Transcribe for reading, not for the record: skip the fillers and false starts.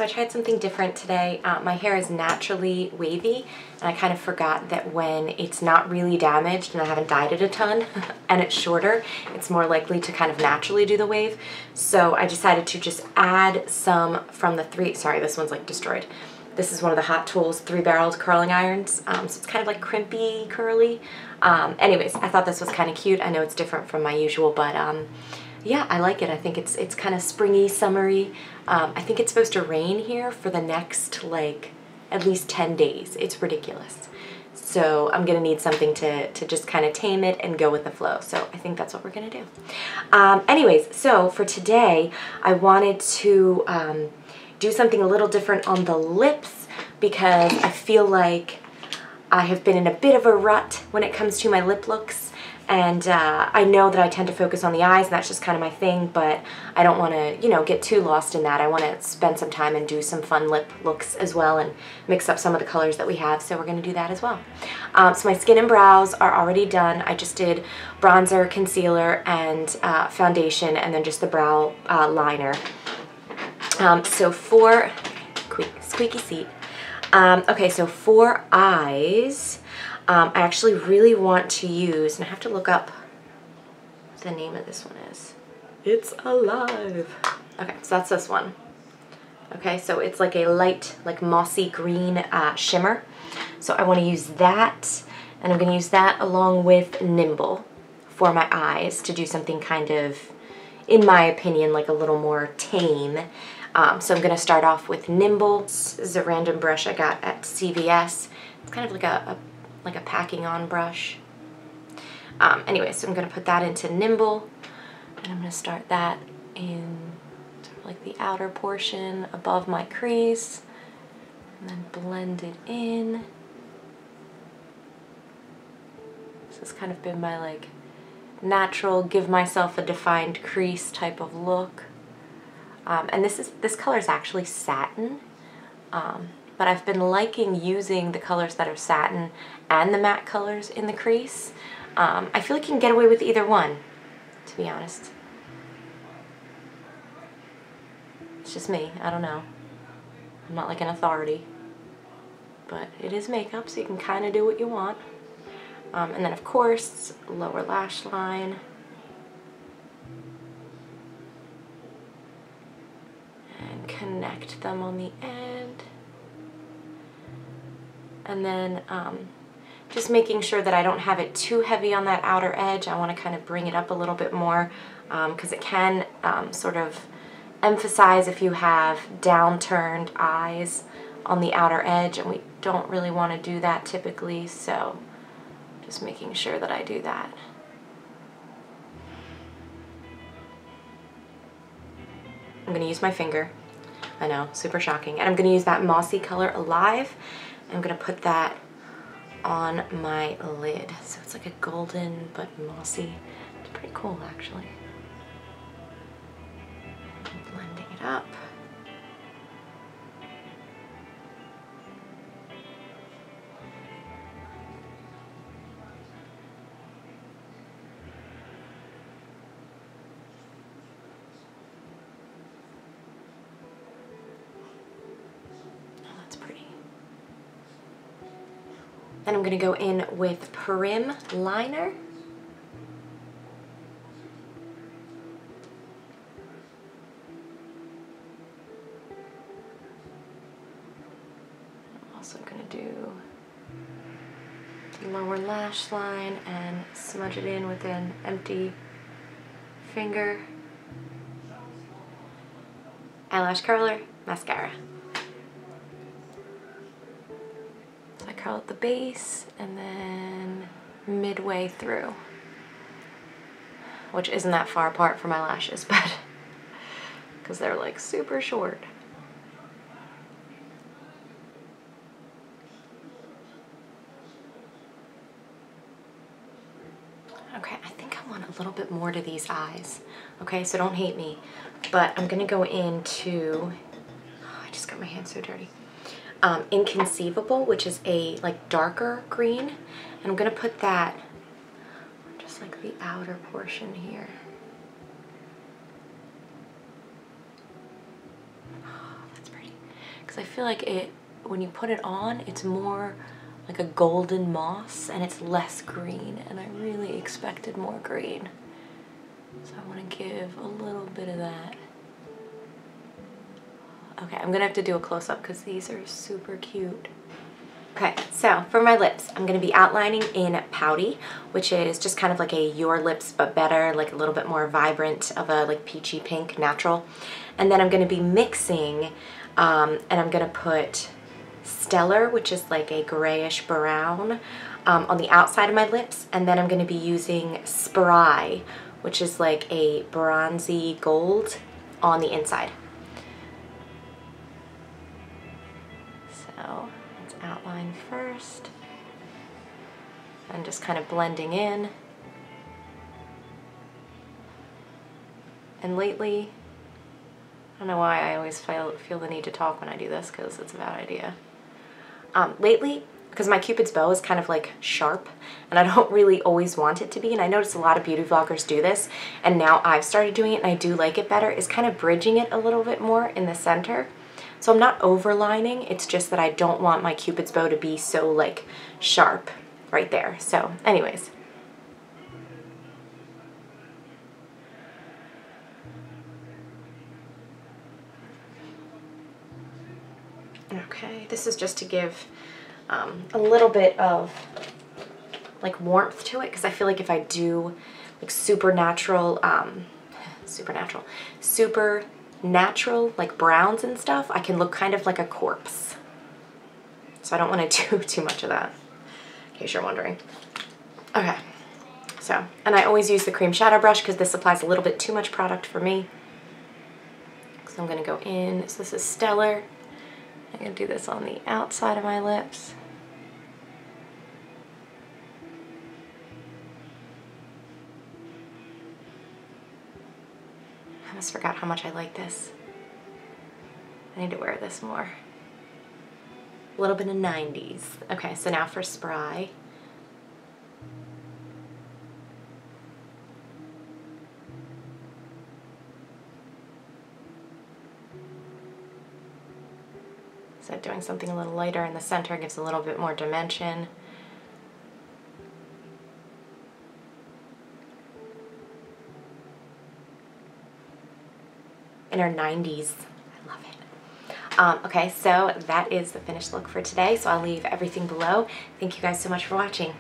I tried something different today. My hair is naturally wavy, and I kind of forgot that when it's not really damaged and I haven't dyed it a ton and it's shorter, it's more likely to kind of naturally do the wave. So I decided to just add some from the sorry, this one's like destroyed. This is one of the Hot Tools 3-barreled curling irons. So it's kind of like crimpy, curly. Anyways, I thought this was kind of cute. I know it's different from my usual, but yeah, I like it. I think it's kind of springy, summery. I think it's supposed to rain here for the next, like, at least 10 days. It's ridiculous. So I'm going to need something to just kind of tame it and go with the flow. So I think that's what we're going to do. Anyways, so for today, I wanted to do something a little different on the lips because I feel like I have been in a bit of a rut when it comes to my lip looks, and I know that I tend to focus on the eyes, and that's just kind of my thing, but I don't want to, you know, get too lost in that. I want to spend some time and do some fun lip looks as well and mix up some of the colors that we have, so we're going to do that as well. So my skin and brows are already done. I just did bronzer, concealer, and foundation, and then just the brow liner. So for, squeaky seat. Okay, so for eyes, I actually really want to use, and I have to look up what the name of this one is. It's Alive. Okay, so that's this one. Okay, so it's like a light, like mossy green shimmer. So I want to use that, and I'm going to use that along with Nimble for my eyes to do something kind of, in my opinion, like a little more tame. So I'm going to start off with Nimble. This is a random brush I got at CVS. It's kind of like a packing on brush. Anyway, so I'm going to put that into Nimble, and I'm going to start that in sort of like the outer portion above my crease, and then blend it in. This has kind of been my like natural, give myself a defined crease type of look. And this color is actually satin, but I've been liking using the colors that are satin and the matte colors in the crease. I feel like you can get away with either one, to be honest. It's just me, I don't know. I'm not like an authority, but it is makeup, so you can kind of do what you want. And then of course, lower lash line. And connect them on the end. And then just making sure that I don't have it too heavy on that outer edge. I want to kind of bring it up a little bit more because it can sort of emphasize if you have downturned eyes on the outer edge, and we don't really want to do that typically, so just making sure that I do that. I'm going to use my finger. I know, super shocking. And I'm going to use that mossy color Alive. I'm going to put that on my lid. So it's like a golden but mossy. It's pretty cool, actually. And blending it up. Then I'm going to go in with Prim liner. I'm also going to do the lower lash line and smudge it in with an empty finger. Eyelash curler, mascara. I curl at the base and then midway through, which isn't that far apart from my lashes, but because they're like super short. Okay, I think I want a little bit more to these eyes. Okay, so don't hate me, but I'm gonna go into, oh, I just got my hands so dirty. Inconceivable, which is a like darker green, and I'm gonna put that just like the outer portion here. Oh, that's pretty. because I feel like when you put it on, it's more like a golden moss and it's less green, and I really expected more green. So I want to give a little bit of that. Okay, I'm gonna have to do a close-up because these are super cute. Okay, so for my lips, I'm gonna be outlining in Pouty, which is just kind of like a Your Lips but better, like a little bit more vibrant of a like peachy pink natural. And then I'm gonna be mixing, and I'm gonna put Stellar, which is like a grayish brown, on the outside of my lips. And then I'm gonna be using Spry, which is like a bronzy gold on the inside. So let's outline first and just kind of blending in. And lately, I don't know why I always feel the need to talk when I do this, because it's a bad idea. Lately, because my Cupid's bow is kind of like sharp, and I don't really always want it to be, and I notice a lot of beauty vloggers do this, and now I've started doing it and I do like it better, is kind of bridging it a little bit more in the center. So I'm not overlining, it's just that I don't want my Cupid's bow to be so like sharp right there. So anyways. Okay, this is just to give a little bit of like warmth to it, because I feel like if I do like super natural like browns and stuff, I can look kind of like a corpse. So I don't want to do too much of that, in case you're wondering. Okay, so, and I always use the cream shadow brush because this applies a little bit too much product for me. So I'm going to go in, so this is Stellar. I'm going to do this on the outside of my lips. I almost forgot how much I like this. I need to wear this more. A little bit of 90s. Okay, so now for Spry. So doing something a little lighter in the center gives a little bit more dimension. In our 90s. I love it. Okay, so that is the finished look for today. So I'll leave everything below. Thank you guys so much for watching.